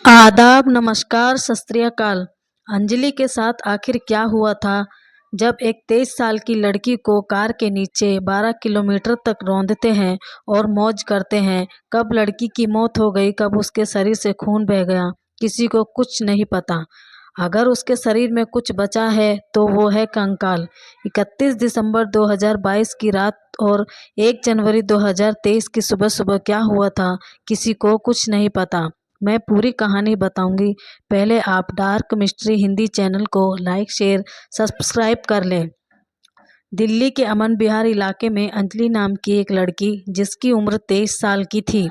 आदाब, नमस्कार, सत श्री अकाल। अंजलि के साथ आखिर क्या हुआ था जब एक 23 साल की लड़की को कार के नीचे 12 किलोमीटर तक रौंदते हैं और मौज करते हैं। कब लड़की की मौत हो गई, कब उसके शरीर से खून बह गया, किसी को कुछ नहीं पता। अगर उसके शरीर में कुछ बचा है तो वो है कंकाल। 31 दिसंबर 2022 की रात और 1 जनवरी 2023 की सुबह सुबह क्या हुआ था, किसी को कुछ नहीं पता। मैं पूरी कहानी बताऊंगी। पहले आप डार्क मिस्ट्री हिंदी चैनल को लाइक, शेयर, सब्सक्राइब कर लें। दिल्ली के अमन विहार इलाके में अंजलि नाम की एक लड़की, जिसकी उम्र 23 साल की थी,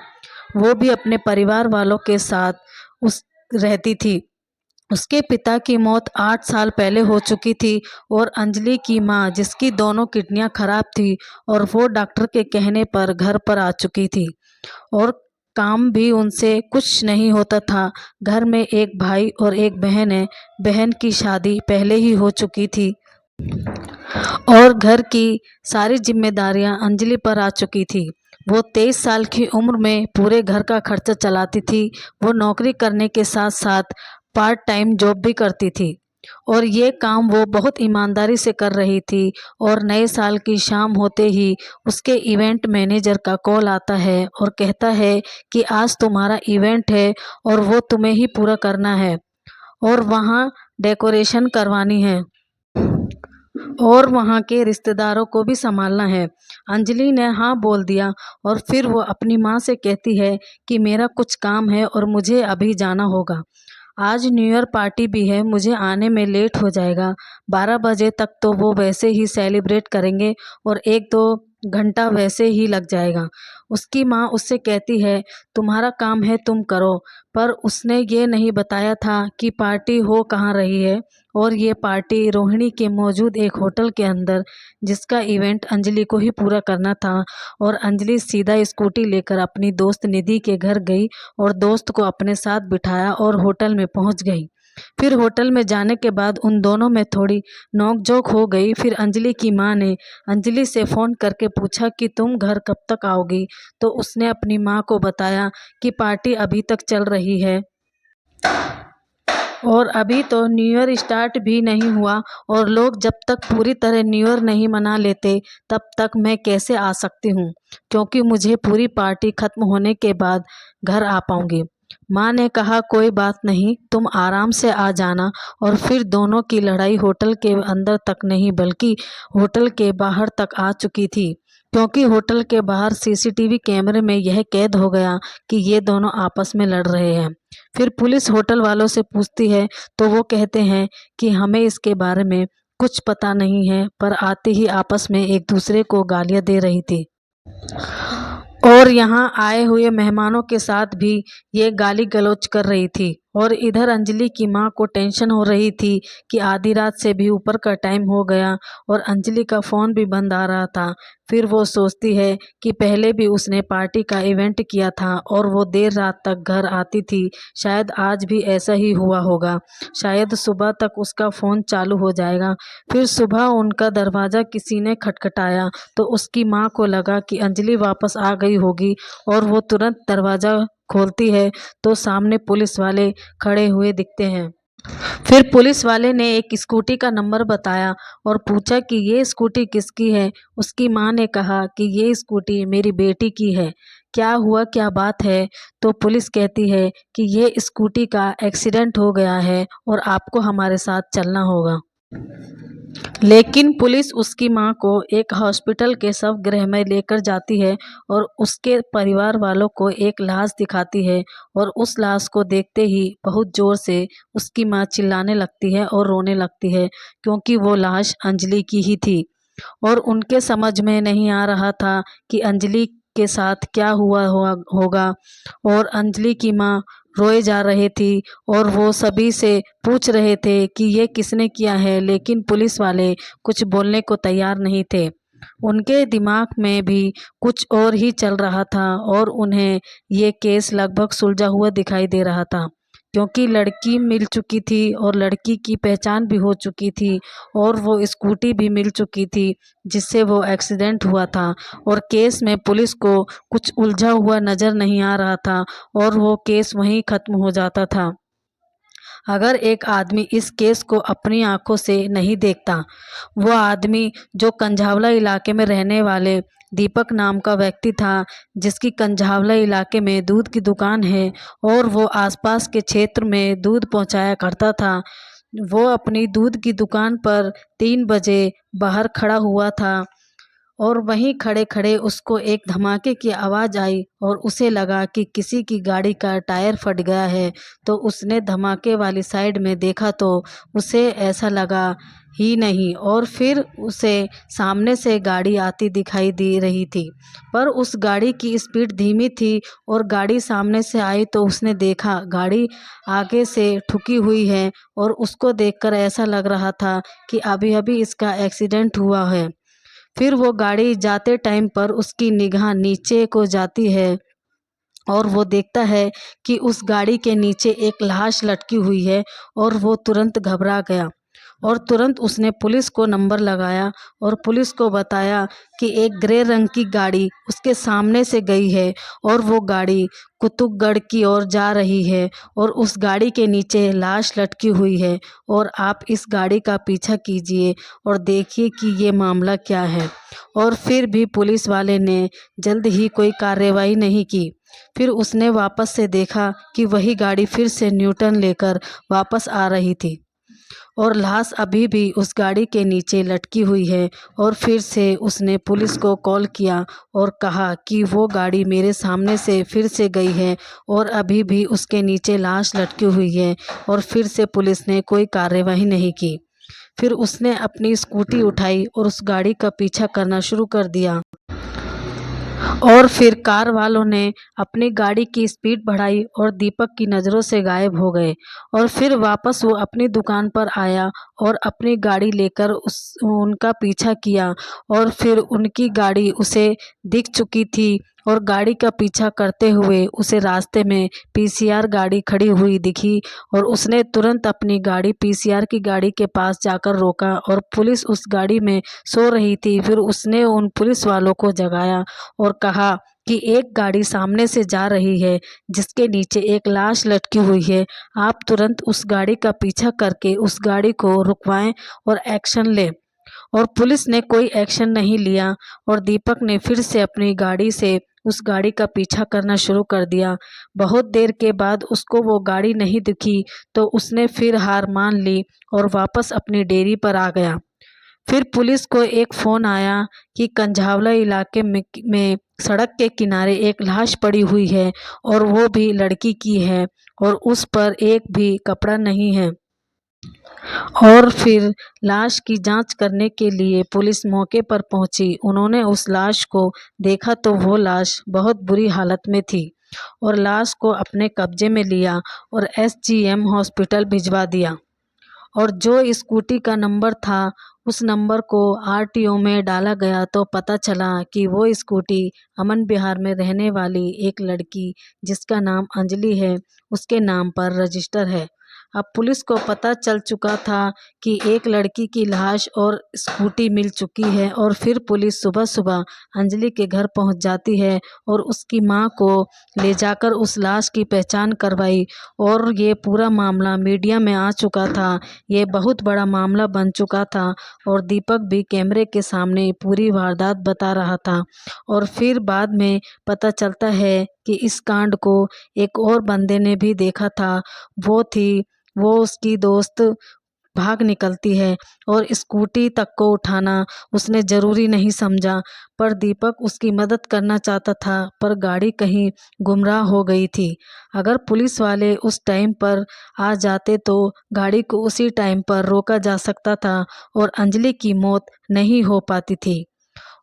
वो भी अपने परिवार वालों के साथ उस रहती थी। उसके पिता की मौत 8 साल पहले हो चुकी थी और अंजलि की मां, जिसकी दोनों किडनियां खराब थी और वो डॉक्टर के कहने पर घर पर आ चुकी थी और काम भी उनसे कुछ नहीं होता था। घर में एक भाई और एक बहन है। बहन की शादी पहले ही हो चुकी थी और घर की सारी जिम्मेदारियां अंजलि पर आ चुकी थी। वो 23 साल की उम्र में पूरे घर का खर्चा चलाती थी। वो नौकरी करने के साथ साथ पार्ट टाइम जॉब भी करती थी और ये काम वो बहुत ईमानदारी से कर रही थी। और नए साल की शाम होते ही उसके इवेंट मैनेजर का कॉल आता है और कहता है कि आज तुम्हारा इवेंट है और वो तुम्हें ही पूरा करना है और वहाँ डेकोरेशन करवानी है और वहाँ के रिश्तेदारों को भी संभालना है। अंजलि ने हाँ बोल दिया और फिर वो अपनी माँ से कहती है कि मेरा कुछ काम है और मुझे अभी जाना होगा। आज न्यू ईयर पार्टी भी है, मुझे आने में लेट हो जाएगा। 12 बजे तक तो वो वैसे ही सेलिब्रेट करेंगे और 1-2 घंटा वैसे ही लग जाएगा। उसकी माँ उससे कहती है तुम्हारा काम है तुम करो, पर उसने ये नहीं बताया था कि पार्टी हो कहाँ रही है। और ये पार्टी रोहिणी के मौजूद एक होटल के अंदर, जिसका इवेंट अंजलि को ही पूरा करना था। और अंजलि सीधा स्कूटी लेकर अपनी दोस्त निधि के घर गई और दोस्त को अपने साथ बिठाया और होटल में पहुंच गई। फिर होटल में जाने के बाद उन दोनों में थोड़ी नोक-झोंक हो गई। फिर अंजलि की माँ ने अंजलि से फ़ोन करके पूछा कि तुम घर कब तक आओगी, तो उसने अपनी माँ को बताया कि पार्टी अभी तक चल रही है और अभी तो न्यू ईयर स्टार्ट भी नहीं हुआ और लोग जब तक पूरी तरह न्यू ईयर नहीं मना लेते तब तक मैं कैसे आ सकती हूँ, क्योंकि मुझे पूरी पार्टी खत्म होने के बाद घर आ पाऊंगी। माँ ने कहा कोई बात नहीं, तुम आराम से आ जाना। और फिर दोनों की लड़ाई होटल के अंदर तक नहीं बल्कि होटल के बाहर तक आ चुकी थी, क्योंकि होटल के बाहर सीसीटीवी कैमरे में यह कैद हो गया कि ये दोनों आपस में लड़ रहे हैं। फिर पुलिस होटल वालों से पूछती है तो वो कहते हैं कि हमें इसके बारे में कुछ पता नहीं है, पर आते ही आपस में एक दूसरे को गालियां दे रही थी और यहाँ आए हुए मेहमानों के साथ भी ये गाली गलौज कर रही थी। और इधर अंजलि की माँ को टेंशन हो रही थी कि आधी रात से भी ऊपर का टाइम हो गया और अंजलि का फ़ोन भी बंद आ रहा था। फिर वो सोचती है कि पहले भी उसने पार्टी का इवेंट किया था और वो देर रात तक घर आती थी, शायद आज भी ऐसा ही हुआ होगा। शायद सुबह तक उसका फ़ोन चालू हो जाएगा। फिर सुबह उनका दरवाज़ा किसी ने खटखटाया तो उसकी माँ को लगा कि अंजलि वापस आ गई होगी और वो तुरंत दरवाज़ा खोलती है तो सामने पुलिस वाले खड़े हुए दिखते हैं। फिर पुलिस वाले ने एक स्कूटी का नंबर बताया और पूछा कि ये स्कूटी किसकी है। उसकी माँ ने कहा कि ये स्कूटी मेरी बेटी की है। क्या हुआ, क्या बात है? तो पुलिस कहती है कि ये स्कूटी का एक्सीडेंट हो गया है और आपको हमारे साथ चलना होगा। लेकिन पुलिस उसकी मां को एक हॉस्पिटल के शवगृह में लेकर जाती है और उसके परिवार वालों को एक लाश दिखाती है और उस लाश को देखते ही बहुत जोर से उसकी मां चिल्लाने लगती है और रोने लगती है, क्योंकि वो लाश अंजलि की ही थी। और उनके समझ में नहीं आ रहा था कि अंजलि के साथ क्या हुआ होगा। और अंजलि की माँ रोए जा रही थी और वो सभी से पूछ रहे थे कि ये किसने किया है, लेकिन पुलिस वाले कुछ बोलने को तैयार नहीं थे। उनके दिमाग में भी कुछ और ही चल रहा था और उन्हें ये केस लगभग सुलझा हुआ दिखाई दे रहा था। क्योंकि लड़की मिल चुकी थी और लड़की की पहचान भी हो चुकी थी और वो स्कूटी भी मिल चुकी थी जिससे वो एक्सीडेंट हुआ था। और केस में पुलिस को कुछ उलझा हुआ नज़र नहीं आ रहा था और वो केस वहीं ख़त्म हो जाता था अगर एक आदमी इस केस को अपनी आंखों से नहीं देखता। वो आदमी जो कंझावला इलाके में रहने वाले दीपक नाम का व्यक्ति था, जिसकी कंझावला इलाके में दूध की दुकान है और वो आसपास के क्षेत्र में दूध पहुंचाया करता था। वो अपनी दूध की दुकान पर 3 बजे बाहर खड़ा हुआ था और वहीं खड़े-खड़े उसको एक धमाके की आवाज़ आई और उसे लगा कि किसी की गाड़ी का टायर फट गया है। तो उसने धमाके वाली साइड में देखा तो उसे ऐसा लगा ही नहीं और फिर उसे सामने से गाड़ी आती दिखाई दे रही थी। पर उस गाड़ी की स्पीड धीमी थी और गाड़ी सामने से आई तो उसने देखा गाड़ी आगे से ठुकी हुई है और उसको देखकर ऐसा लग रहा था कि अभी-अभी इसका एक्सीडेंट हुआ है। फिर वो गाड़ी जाते टाइम पर उसकी निगाह नीचे को जाती है और वो देखता है कि उस गाड़ी के नीचे एक लाश लटकी हुई है और वो तुरंत घबरा गया और तुरंत उसने पुलिस को नंबर लगाया और पुलिस को बताया कि एक ग्रे रंग की गाड़ी उसके सामने से गई है और वो गाड़ी कुतुबगढ़ की ओर जा रही है और उस गाड़ी के नीचे लाश लटकी हुई है और आप इस गाड़ी का पीछा कीजिए और देखिए कि ये मामला क्या है। और फिर भी पुलिस वाले ने जल्द ही कोई कार्रवाई नहीं की। फिर उसने वापस से देखा कि वही गाड़ी फिर से न्यूटर्न लेकर वापस आ रही थी और लाश अभी भी उस गाड़ी के नीचे लटकी हुई है। और फिर से उसने पुलिस को कॉल किया और कहा कि वो गाड़ी मेरे सामने से फिर से गई है और अभी भी उसके नीचे लाश लटकी हुई है और फिर से पुलिस ने कोई कार्रवाई नहीं की। फिर उसने अपनी स्कूटी उठाई और उस गाड़ी का पीछा करना शुरू कर दिया और फिर कार वालों ने अपनी गाड़ी की स्पीड बढ़ाई और दीपक की नज़रों से गायब हो गए। और फिर वापस वो अपनी दुकान पर आया और अपनी गाड़ी लेकर उनका पीछा किया और फिर उनकी गाड़ी उसे दिख चुकी थी और गाड़ी का पीछा करते हुए उसे रास्ते में पीसीआर गाड़ी खड़ी हुई दिखी और उसने तुरंत अपनी गाड़ी पीसीआर की गाड़ी के पास जाकर रोका और पुलिस उस गाड़ी में सो रही थी। फिर उसने उन पुलिस वालों को जगाया और कहा कि एक गाड़ी सामने से जा रही है जिसके नीचे एक लाश लटकी हुई है। आप तुरंत उस गाड़ी का पीछा करके उस गाड़ी को रुकवाएं और एक्शन लें। और पुलिस ने कोई एक्शन नहीं लिया और दीपक ने फिर से अपनी गाड़ी से उस गाड़ी का पीछा करना शुरू कर दिया। बहुत देर के बाद उसको वो गाड़ी नहीं दिखी तो उसने फिर हार मान ली और वापस अपनी डेयरी पर आ गया। फिर पुलिस को एक फ़ोन आया कि कंझावला इलाके में सड़क के किनारे एक लाश पड़ी हुई है और वो भी लड़की की है और उस पर एक भी कपड़ा नहीं है। और फिर लाश की जांच करने के लिए पुलिस मौके पर पहुंची। उन्होंने उस लाश को देखा तो वो लाश बहुत बुरी हालत में थी और लाश को अपने कब्जे में लिया और एसजीएम हॉस्पिटल भिजवा दिया। और जो स्कूटी का नंबर था उस नंबर को आरटीओ में डाला गया तो पता चला कि वो स्कूटी अमन विहार में रहने वाली एक लड़की जिसका नाम अंजलि है उसके नाम पर रजिस्टर है। अब पुलिस को पता चल चुका था कि एक लड़की की लाश और स्कूटी मिल चुकी है और फिर पुलिस सुबह सुबह अंजलि के घर पहुंच जाती है और उसकी मां को ले जाकर उस लाश की पहचान करवाई। और ये पूरा मामला मीडिया में आ चुका था, ये बहुत बड़ा मामला बन चुका था और दीपक भी कैमरे के सामने पूरी वारदात बता रहा था। और फिर बाद में पता चलता है कि इस कांड को एक और बंदे ने भी देखा था। वो उसकी दोस्त भाग निकलती है और स्कूटी तक को उठाना उसने ज़रूरी नहीं समझा। पर दीपक उसकी मदद करना चाहता था पर गाड़ी कहीं गुमराह हो गई थी। अगर पुलिस वाले उस टाइम पर आ जाते तो गाड़ी को उसी टाइम पर रोका जा सकता था और अंजलि की मौत नहीं हो पाती थी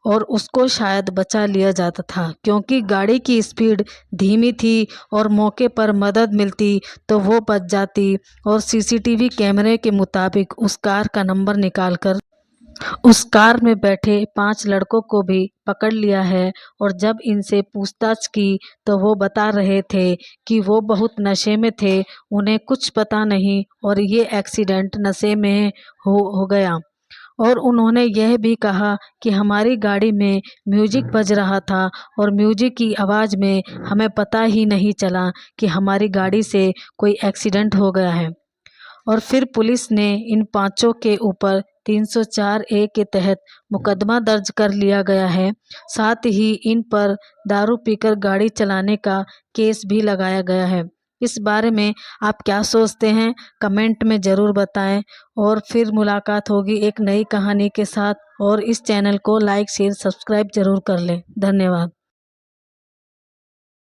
और उसको शायद बचा लिया जाता था क्योंकि गाड़ी की स्पीड धीमी थी और मौके पर मदद मिलती तो वो बच जाती। और सीसीटीवी कैमरे के मुताबिक उस कार का नंबर निकालकर उस कार में बैठे 5 लड़कों को भी पकड़ लिया है और जब इनसे पूछताछ की तो वो बता रहे थे कि वो बहुत नशे में थे, उन्हें कुछ पता नहीं और ये एक्सीडेंट नशे में हो गया। और उन्होंने यह भी कहा कि हमारी गाड़ी में म्यूजिक बज रहा था और म्यूजिक की आवाज़ में हमें पता ही नहीं चला कि हमारी गाड़ी से कोई एक्सीडेंट हो गया है। और फिर पुलिस ने इन पांचों के ऊपर 304 ए के तहत मुकदमा दर्ज कर लिया गया है। साथ ही इन पर दारू पीकर गाड़ी चलाने का केस भी लगाया गया है। इस बारे में आप क्या सोचते हैं, कमेंट में ज़रूर बताएं। और फिर मुलाकात होगी एक नई कहानी के साथ। और इस चैनल को लाइक शेयर सब्सक्राइब ज़रूर कर लें। धन्यवाद।